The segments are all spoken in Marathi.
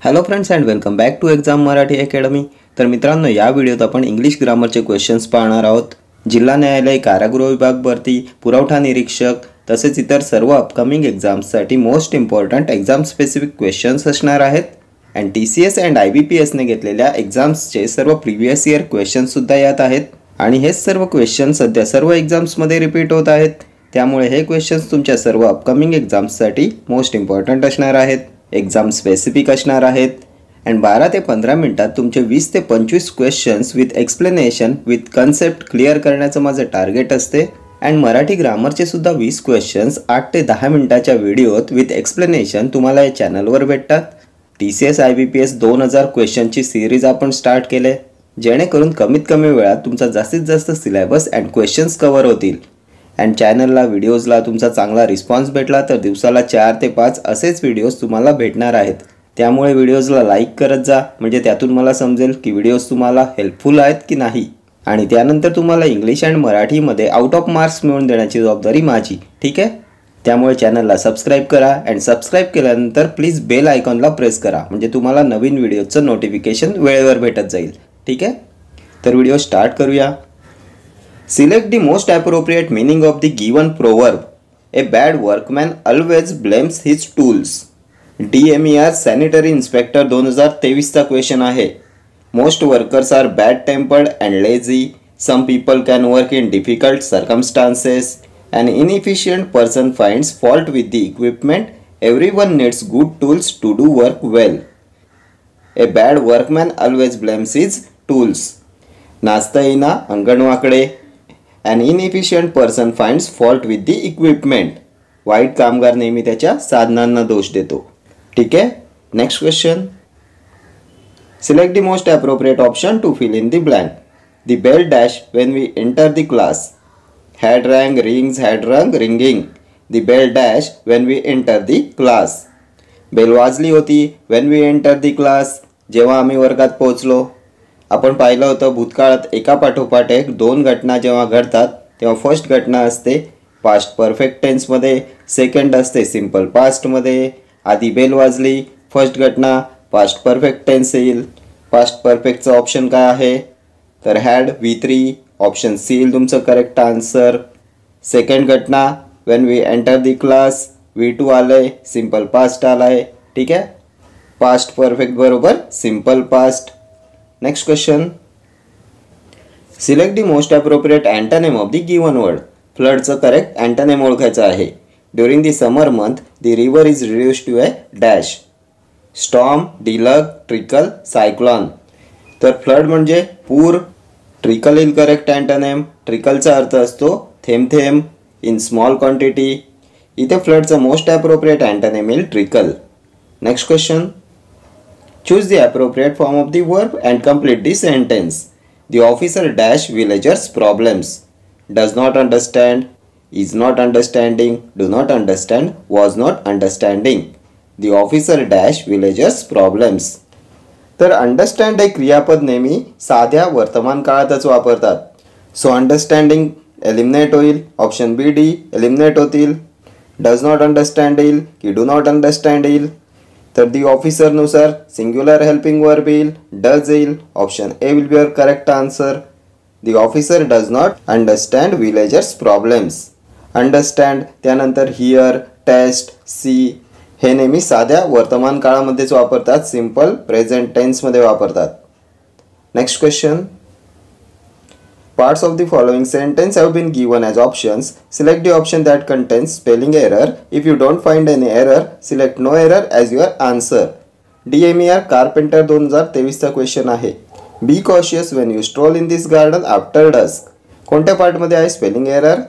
Hello friends and welcome back to exam Marathi academy. तर मित्रांनो, या व्हिडिओत आपण इंग्लिश ग्रामरचे क्वेश्चन्स पाहणार आहोत। जिल्हा न्यायालय, कारागृह विभाग भरती, पुरवठा निरीक्षक तसेच इतर सर्व अपकमिंग एक्झाम्ससाठी most important exam specific questions असणार आहेत। अँड TCS अँड IBPS ने घेतलेल्या एक्झाम्सचे सर्व प्रिव्हियस इयर क्वेश्चन्स सुद्धा यात आहेत आणि हे सर्व क्वेश्चन्स सध्या सर्व एक्झाम्समध्ये रिपीट होत आहेत। त्यामुळे हे क्वेश्चन्स तुमच्या सर्व अपकमिंग एक्झाम्ससाठी मोस्ट इम्पॉर्टंट असणार आहेत, एक्झाम स्पेसिफिक असणार आहेत। अँड 12 ते 15 मिनिटात तुमचे 20 ते 25 questions with explanation with concept clear करण्याचं माझं टार्गेट असते। अँड मराठी ग्रामरचे सुद्धा 20 क्वेश्चन्स 8 ते 10 मिनिटाच्या व्हिडिओत विथ एक्सप्लेनेशन तुम्हाला या चॅनलवर भेटतात। TCS IBPS 2000 क्वेश्चनची सिरीज आपण स्टार्ट केले, जेणेकरून कमीत कमी वेळात तुमचा जास्तीत जास्त सिलेबस अँड क्वेश्चन्स कव्हर होतील। अँड चॅनलला, व्हिडिओजला तुमचा चांगला रिस्पॉन्स भेटला तर दिवसाला 4 ते 5 असेच व्हिडिओज तुम्हाला भेटणार आहेत। त्यामुळे व्हिडिओजला लाईक करत जा, म्हणजे त्यातून मला समजेल की व्हिडिओज तुम्हाला हेल्पफुल आहेत की नाही। आणि त्यानंतर तुम्हाला इंग्लिश अँड मराठीमध्ये आउट ऑफ मार्क्स मिळवून देण्याची जबाबदारी माझी, ठीक आहे। त्यामुळे चॅनलला सबस्क्राईब करा अँड सबस्क्राईब केल्यानंतर प्लीज बेल आयकॉनला प्रेस करा, म्हणजे तुम्हाला नवीन व्हिडिओचं नोटिफिकेशन वेळेवर भेटत जाईल, ठीक आहे। तर व्हिडिओ स्टार्ट करूया। Select the most appropriate meaning of the given proverb. A bad workman always blames his tools. DMER Sanitary Inspector 2023 चा क्वेश्चन आहे। Most workers are bad tempered and lazy. Some people can work in difficult circumstances. An inefficient person finds fault with the equipment. Everyone needs good tools to do work well. A bad workman always blames his tools. नाचता येईना अंगण वाकडे. An inefficient person finds fault with the equipment. वाईट कामगार नेहमी त्याच्या साधनांना दोष देतो, ठीक आहे। Next question. Select the most appropriate option to fill in the blank. The bell dash when we enter the class. Had rang, rings, had rung, ringing. The bell dash when we enter the class. Bell वाजली होती when we enter the class. जेव्हा आम्ही वर्गात पोहोचलो। आपण पाहिलं होतं भूतकाळात एका पाठोपाठ एक 2 घटना जेव्हा घडतात तेव्हा फर्स्ट घटना असते पास्ट परफेक्ट टेन्समध्ये, सेकंड असते सिंपल पास्टमध्ये। आधी बेल वाजली, फर्स्ट घटना पास्ट परफेक्ट टेन्स येईल। पास्ट परफेक्टचा ऑप्शन काय आहे तर हॅड V3, ऑप्शन सी येईल तुमचं करेक्ट आन्सर। सेकंड घटना when we enter the class, V2 आलंय, सिंपल पास्ट आलाय, ठीक आहे। पास्ट परफेक्ट बरोबर simple past. Next question. Select the most appropriate antonym of the given word. फ्लडचं करेक्ट अँटोनिम ओळखायचं आहे। During the summer month the river is reduced to a dash. Storm, deluge, trickle, cyclone. तर फ्लड म्हणजे पूर, ट्रिकल इज करेक्ट अँटोनिम। ट्रिकलचा अर्थ असतो थेंब थेंब इन स्मॉल क्वांटिटी। इथे फ्लडचं मोस्ट अप्रोप्रिएट अँटोनिम येईल trickle. Next question. Choose the appropriate form of the verb and complete the sentence. The officer dash villagers' problems. Does not understand, is not understanding, do not understand, was not understanding. The officer dash villagers' problems. तर अंडरस्टँड हे क्रियापद नेहमी साध्या वर्तमान काळातच वापरतात। सो अंडरस्टँडिंग एलिमिनेट होईल, ऑप्शन बी डी एलिमिनेट होतील। डज नॉट अंडरस्टँड येईल की डू नॉट अंडरस्टँड येईल। तर दी ऑफिसरनुसार सिंग्युलर हेल्पिंग वर्ब येईल, डज येईल, option A will be your correct answer. The officer does not understand villagers problems. Understand त्यानंतर हिअर, टेस्ट, सी हे नेहमी साध्या वर्तमान काळामध्येच वापरतात, सिंपल प्रेझेंट टेन्समध्ये वापरतात। Next question. Parts of the following sentence have been given as options. Select the option that contains spelling error. If you don't find any error, select no error as your answer. DMER Carpenter 2023 चा क्वेश्चन आहे। Be cautious when you stroll in this garden after dusk. कोणत्या पार्टमध्ये आहे स्पेलिंग एरर?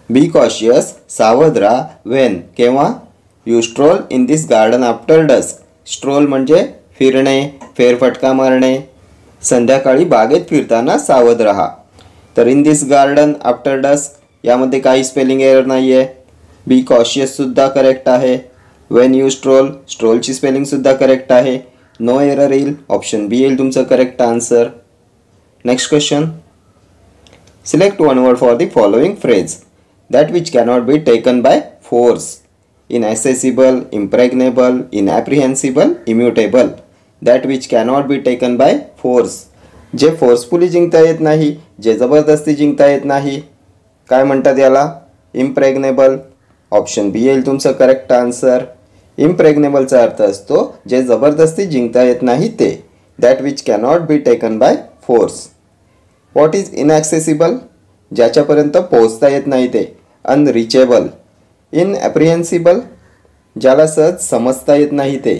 Be cautious, सावध राहा, when केव्हा? You stroll in this garden after dusk. Stroll म्हणजे फिरणे, फेरफटका मारणे। संध्याकाळी बागेत फिरताना सावध राहा। तर in this garden after dusk यामध्ये काही स्पेलिंग एरर नाही आहे। बी कॉशियस सुद्धा करेक्ट आहे। वेन यू स्ट्रोल, स्ट्रोलची स्पेलिंग सुद्धा करेक्ट आहे। नो एरर येईल, ऑप्शन बी येईल तुमचं correct answer. Next question. Select one word for the following phrase. That which cannot be taken by force. inaccessible, impregnable, inapprehensible, immutable. That which cannot be taken by force. जे फोर्सफुली जिंकता येत नाही, जे जबरदस्ती जिंकता येत नाही, काय म्हणतात याला? इम्प्रेग्नेबल. ऑप्शन बी येईल तुमचं करेक्ट आन्सर. इम्प्रेग्नेबलचा अर्थ असतो जे जबरदस्ती जिंकता येत नाही ते. That which cannot be taken by force. What is inaccessible? ज्याच्यापर्यंत पोहोचता येत नाही ते. अनरिचेबल. इनॲप्रिहेन्सिबल, ज्याला सहज समजता येत नाही ते.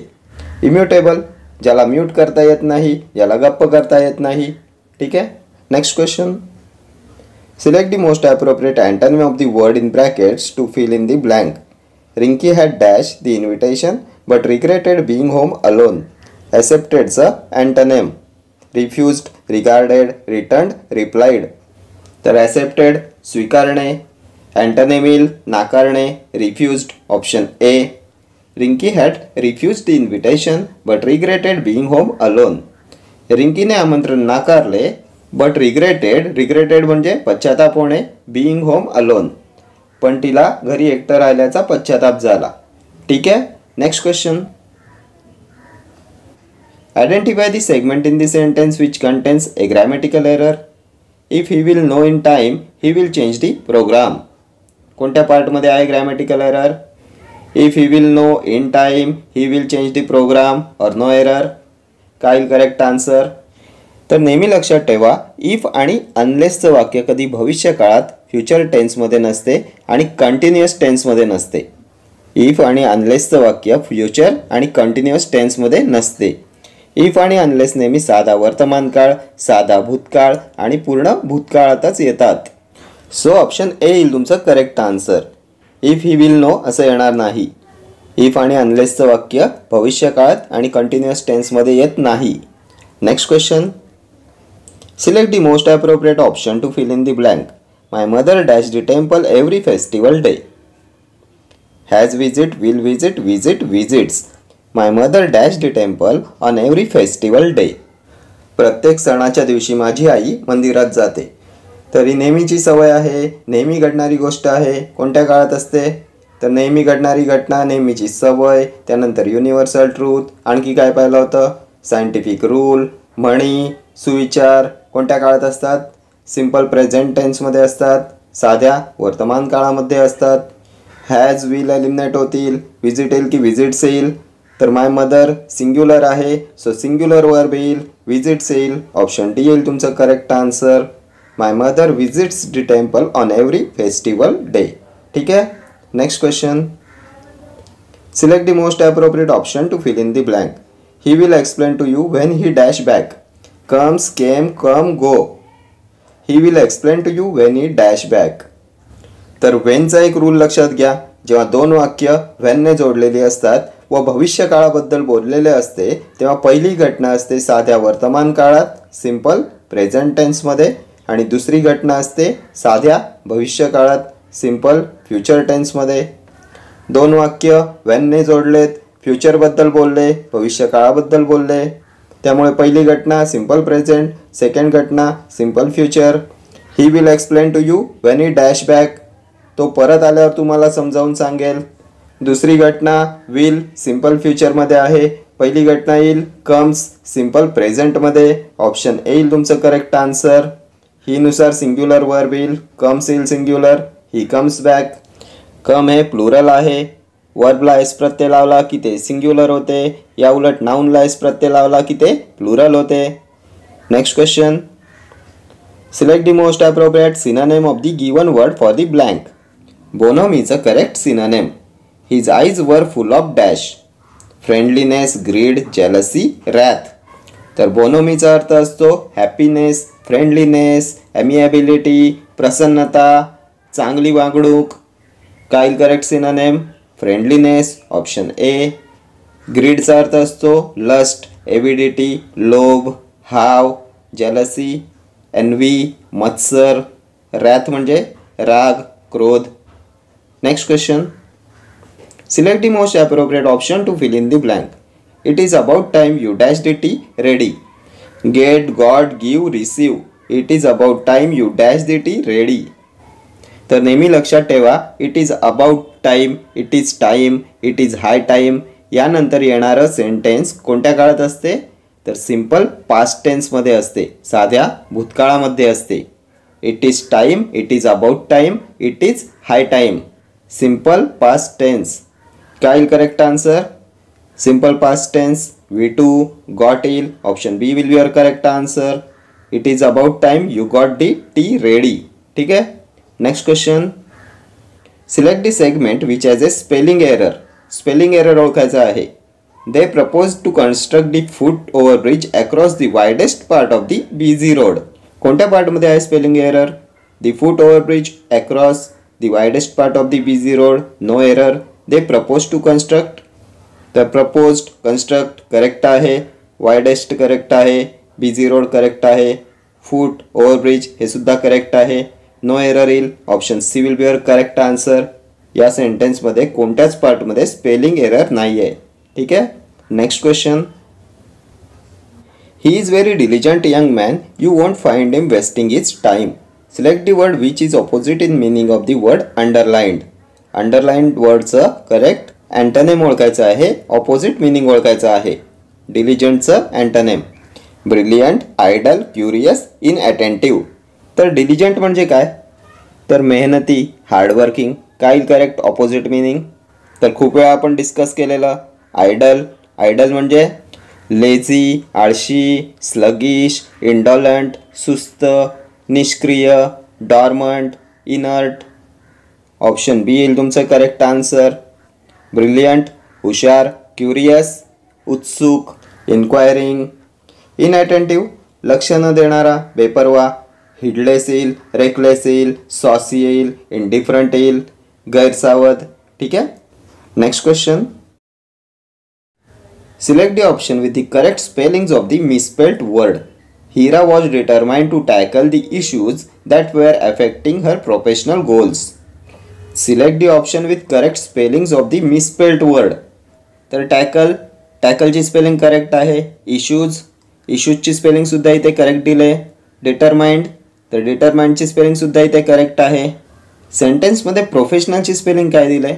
इम्युटेबल, ज्याला म्यूट करता येत नाही, ज्याला गप्प करता येत नाही. ठीक आहे. Next question. Select the most appropriate antonym of the word in brackets to fill in the blank. Rinki had dash the invitation but regretted being home alone. ॲक्सेप्टेडचा antonym. Refused, regarded, returned, replied. तर ॲक्सेप्टेड स्वीकारणे, अँटोनिम येईल नाकारणे, refused. Option A. Rinki had refused the invitation but regretted being home alone. रिंकीने आमंत्रण नाकारले बट रिग्रेटेड म्हणजे पश्चाताप होणे, बिईंग होम अलोन, पण तिला घरी एकटं राहिल्याचा पश्चाताप झाला. ठीक आहे. Next question. Identify the segment in the sentence which contains a grammatical error. If he will know in time he will change the programme. कोणत्या पार्टमध्ये आहे grammatical error? If he will know in time he will change the programme or no error. काय करेक्ट आन्सर? तर नेहमी लक्षात ठेवा, इफ आणि अनलेसचं वाक्य कधी भविष्य काळात फ्युचर टेन्समध्ये नसते आणि कंटिन्युअस टेन्समध्ये नसते. इफ आणि अनलेसचं वाक्य फ्युचर आणि कंटिन्युअस टेन्समध्ये नसते. इफ आणि अनलेस नेहमी साधा वर्तमानकाळ, साधा भूतकाळ आणि पूर्ण भूतकाळातच येतात. सो ऑप्शन ए येईल तुमचं correct answer. If he will know असं येणार नाही. इफ आणि अनलेसचं वाक्य भविष्यकाळात आणि कंटिन्युअस टेन्समध्ये येत नाही. Next question. Select the most appropriate option to fill in the blank. My mother dash the temple every festival day. Has visit, will visit, visits. My mother dash the temple on every festival day. प्रत्येक सणाच्या दिवशी माझी आई मंदिरात जाते. तर ही नेहमीची सवय आहे, नेहमी घडणारी गोष्ट आहे. कोणत्या काळात असते? तर नेहमी घडणारी घटना, नेहमीची सवय, त्यानंतर युनिव्हर्सल ट्रूथ. आणखी काय पाहिलं होतं? सायंटिफिक रूल, म्हणी, सुविचार. कोणत्या काळात असतात? सिम्पल प्रेझेंट टेन्समध्ये असतात, साध्या वर्तमान काळामध्ये असतात. हॅज, विल एलिमिनेट होतील. विजिट येईल की विजिट्स येईल? तर माय मदर सिंग्युलर आहे, सो सिंग्युलर वर्ब येईल, विजिट्स येईल. ऑप्शन डी येईल तुमचं correct answer. My mother visits the temple on every festival day. ठीक आहे. Next question. Select the most appropriate option to fill in the blank. He will explain to you when he dash back. Comes, came, come, go. He will explain to you when he dash back. तर व्हेनचा एक रूल लक्षात घ्या. जेव्हा दोन वाक्य व्हेनने जोडलेली असतात व भविष्य काळाबद्दल बोललेले असते तेव्हा पहिली घटना असते साध्या वर्तमान काळात सिम्पल प्रेझेंट टेन्समध्ये आणि दुसरी घटना असते साध्या भविष्य काळात सिम्पल फ्युचर टेन्समध्ये. दोन वाक्य व्हेनने जोडलेत, फ्युचरबद्दल बोलले, भविष्य काळाबद्दल बोलले, त्यामुळे पहिली घटना सिम्पल प्रेझेंट, सेकंड घटना simple future. He will explain to you when he dash back. तो परत आल्यावर तुम्हाला समजावून सांगेल. दुसरी घटना विल सिम्पल फ्युचरमध्ये आहे. पहिली घटना येईल कम्स सिम्पल प्रेझेंटमध्ये. ऑप्शन ए येईल तुमचं करेक्ट आन्सर. ही नुसार सिंग्युलर वर्ब येईल, कम्स येईल सिंग्युलर, ही कम्स बॅक. कम हे प्लुरल आहे. वर्बला एस प्रत्यय लावला की ते सिंग्युलर होते, या उलट नाऊनला एस प्रत्यय लावला की ते प्लुरल होते. Next question. Select the most appropriate synonym of the given word for the blank. बोनोमीचं correct synonym. His eyes were full of dash. Friendliness, greed, jealousy, wrath. तर बोनोमीचा अर्थ असतो हॅपीनेस, फ्रेंडलीनेस, ॲमिएबिलिटी, प्रसन्नता, चांगली वागणूक. काय correct synonym? Friendliness. Option A. ग्रीडचा अर्थ असतो लस्ट, एविडिटी, लोभ, हाव, जेलसी, एन्व्ही, मत्सर. रॅथ म्हणजे राग, क्रोध. Next question. Select the most appropriate option to fill in the blank. It is about time you dash the tea ready. Get, god, give, receive. It is about time you dash the tea ready. तर नेहमी लक्षात ठेवा, it is about time, it is time, it is high time यानंतर येणारं सेंटेन्स कोणत्या काळात असते? तर सिंपल पास्ट टेन्समध्ये असते, साध्या भूतकाळामध्ये असते. It is time, it is about time, it is high time. Simple past tense. काय येईल correct answer? Simple past tense V2 got येईल. Option B will be your correct answer. It is about time you got the tea ready. ठीक आहे. Next question. Select the segment which has a spelling error. Spelling error ओळखायचा आहे. They propose to construct the foot overbridge across the widest part of the BG road. कोणत्या पार्टमध्ये आहे spelling error? The foot overbridge across the widest part of the BG road. No error. They propose to construct. तर प्रपोज्ड कन्स्ट्रक्ट करेक्ट आहे. वायडेस्ट करेक्ट आहे. BG रोड करेक्ट आहे. फूट ओव्हरब्रिज हे सुद्धा करेक्ट आहे. नो एरर येईल. Option C will be your correct answer. या सेंटेन्समध्ये कोणत्याच पार्टमध्ये स्पेलिंग एरर नाही आहे. ठीक आहे. Next question. He is very diligent young man, you won't find him wasting his time. Select the word which is opposite in meaning of the word underlined. Underlined वर्डचं करेक्ट अँटोनिम ओळखायचं आहे, ऑपोजिट मिनिंग ओळखायचं आहे. डिलिजंटचं antonym brilliant, idle, curious, inattentive. तर डिलिजंट म्हणजे काय? तर मेहनती, हार्डवर्किंग. काय करेक्ट ऑपोजिट मिनिंग? तर खूप वेळा आपण डिस्कस केलेलं आयडल. आयडल म्हणजे लेझी, आळशी, स्लगिश, इंडॉलंट, सुस्त, निष्क्रिय, डॉर्मंट, इनर्ट. ऑप्शन बी येईल तुमचं करेक्ट आन्सर. ब्रिलियंट हुशार, क्युरियस उत्सुक, इन्क्वायरिंग. इनअटेंटिव्ह लक्ष न देणारा, बेपरवा. हिडलेस येईल, रेकलेस येईल, सॉसी येईल, इंडिफरंट येईल, गैरसावध. ठीक आहे. Next question. Select the option with the correct spellings of the misspelled word. Hira was determined to tackle the issues that were affecting her professional goals. Select the option with correct spellings of the misspelled word. तर टॅकल, टॅकलची स्पेलिंग करेक्ट आहे. इश्यूज, इश्यूजची स्पेलिंग सुद्धा इथे करेक्ट दिले. डिटरमाइंड, तर डिटरमाइंडची स्पेलिंग सुद्धा इथे करेक्ट आहे. सेंटेन्समध्ये प्रोफेशनलची स्पेलिंग काय दिले?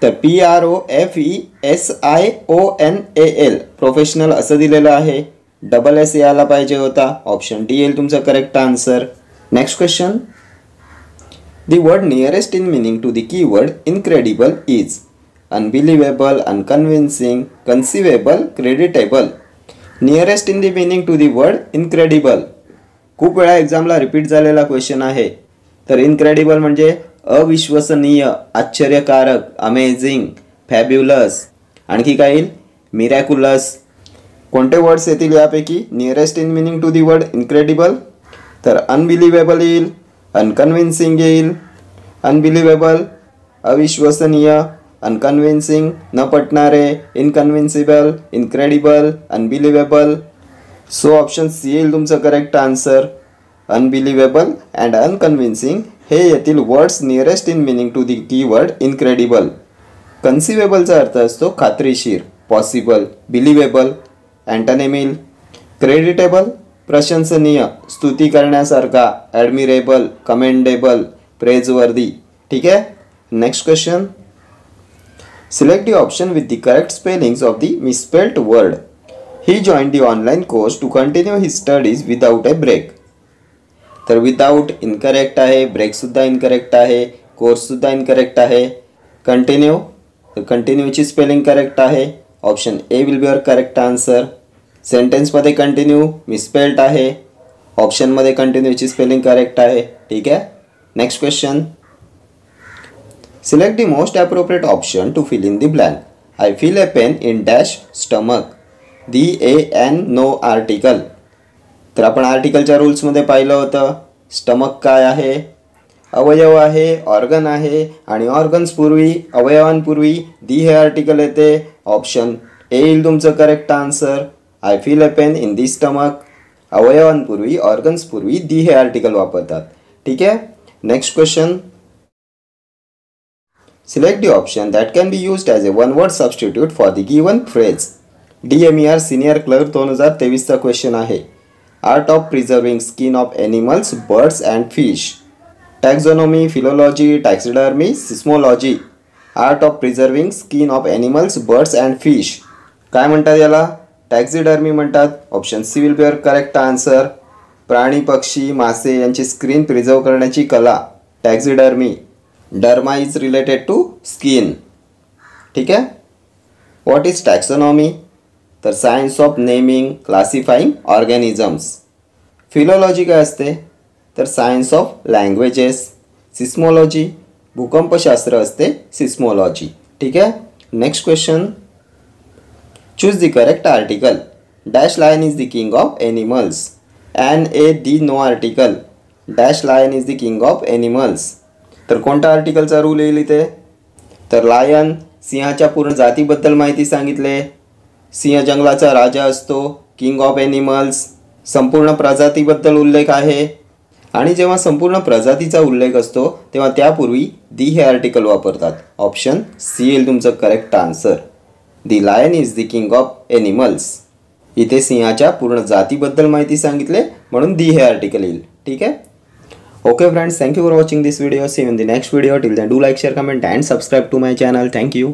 तर PROFESIONAL प्रोफेशनल असं दिलेलं आहे. डबल S यायला पाहिजे होता. ऑप्शन डी येईल तुमचं correct answer. Next question. The word nearest in meaning to the keyword incredible is unbelievable, unconvincing, conceivable, creditable. Nearest in the meaning to the word incredible. खूप वेळा एक्झामला रिपीट झालेला क्वेश्चन आहे. तर इनक्रेडिबल म्हणजे अविश्वसनीय, आश्चर्यकारक, अमेझिंग, फॅब्युलस. आणखी काय येईल? मिरॅक्युलस. कोणते वर्ड्स येतील यापैकी nearest in meaning to the word incredible? तर अनबिलिव्हेबल येईल, अनकन्व्हिन्सिंग येईल. अनबिलिव्हेबल अविश्वसनीय, अनकन्व्हिन्सिंग न पटणारे, inconvincible, incredible, unbelievable. So option C येईल तुमचं correct answer. Unbelievable and unconvincing हे येथील words nearest in meaning to the keyword incredible. कन्सिवेबलचा अर्थ असतो खात्रीशीर, पॉसिबल. बिलिव्हेबल अँटोनिम येईल. क्रेडिटेबल प्रशंसनीय, स्तुती करण्यासारखा, ॲडमिरेबल, कमेंडेबल, प्रेजवर्दी. ठीक आहे. Next question. Select the option with the correct spellings of the misspelled word. He join the online course to continue his studies without a break. तर विदाउट इनकरेक्ट आहे, ब्रेकसुद्धा इनकरेक्ट आहे, कोर्ससुद्धा इनकरेक्ट आहे. कंटिन्यू, तर कंटिन्यूची स्पेलिंग करेक्ट आहे. Option A will be your correct answer. सेंटेन्समध्ये कंटिन्यू मिसस्पेल्ड आहे. ऑप्शनमध्ये कंटिन्यूची स्पेलिंग करेक्ट आहे. ठीक आहे. Next question. Select the most appropriate option to fill in the blank. I feel a pain in dash stomach. DAN no article. तर आपण आर्टिकलच्या रूल्समध्ये पाहिलं होतं. स्टमक काय आहे? अवयव आहे, ऑर्गन आहे. आणि ऑर्गन्सपूर्वी, अवयवांपूर्वी दी हे आर्टिकल येते. ऑप्शन ए येईल तुमचं correct answer. I feel a pain in the stomach. अवयवांपूर्वी, ऑर्गन्सपूर्वी दी हे आर्टिकल वापरतात. ठीक आहे. Next question. Select the option that can be used as a one word substitute for the given phrase. DMER senior clerk 2023चा क्वेश्चन आहे. Art of preserving skin of animals, birds and fish. Taxonomy, philology, taxidermy, seismology. Art of preserving skin of animals, birds and fish. काय म्हणतात याला? टॅक्झिडर्मी म्हणतात. Option C will be your correct answer. प्राणी, पक्षी, मासे यांची स्किन प्रिझर्व करण्याची कला taxidermy. Derma is related to skin. ठीक आहे. What is taxonomy? तर science of naming, classifying organisms. Philology काय असते? तर सायन्स ऑफ लँग्वेजेस. सिस्मॉलॉजी, भूकंपशास्त्र असते सिस्मॉलॉजी. ठीक आहे. Next question. Choose the correct article. Dash lion is the king of animals. NAD no article. Dash lion is the king of animals. तर कोणत्या आर्टिकलचा रूल येईल इथे? तर लायन सिंहाच्या पूर्ण जातीबद्दल माहिती सांगितले. सिंह जंगलाचा राजा असतो, किंग ऑफ एनिमल्स. संपूर्ण प्रजातीबद्दल उल्लेख आहे. आणि जेव्हा संपूर्ण प्रजातीचा उल्लेख असतो तेव्हा त्यापूर्वी दी हे आर्टिकल वापरतात. ऑप्शन सी येईल तुमचं correct answer. The lion is the king of animals. इथे सिंहाच्या पूर्ण जातीबद्दल माहिती सांगितले म्हणून दी हे आर्टिकल येईल. ठीक आहे. Okay friends, thank you for watching this video. See you in the next video. Till then, do like, share, comment and subscribe to my channel. Thank you.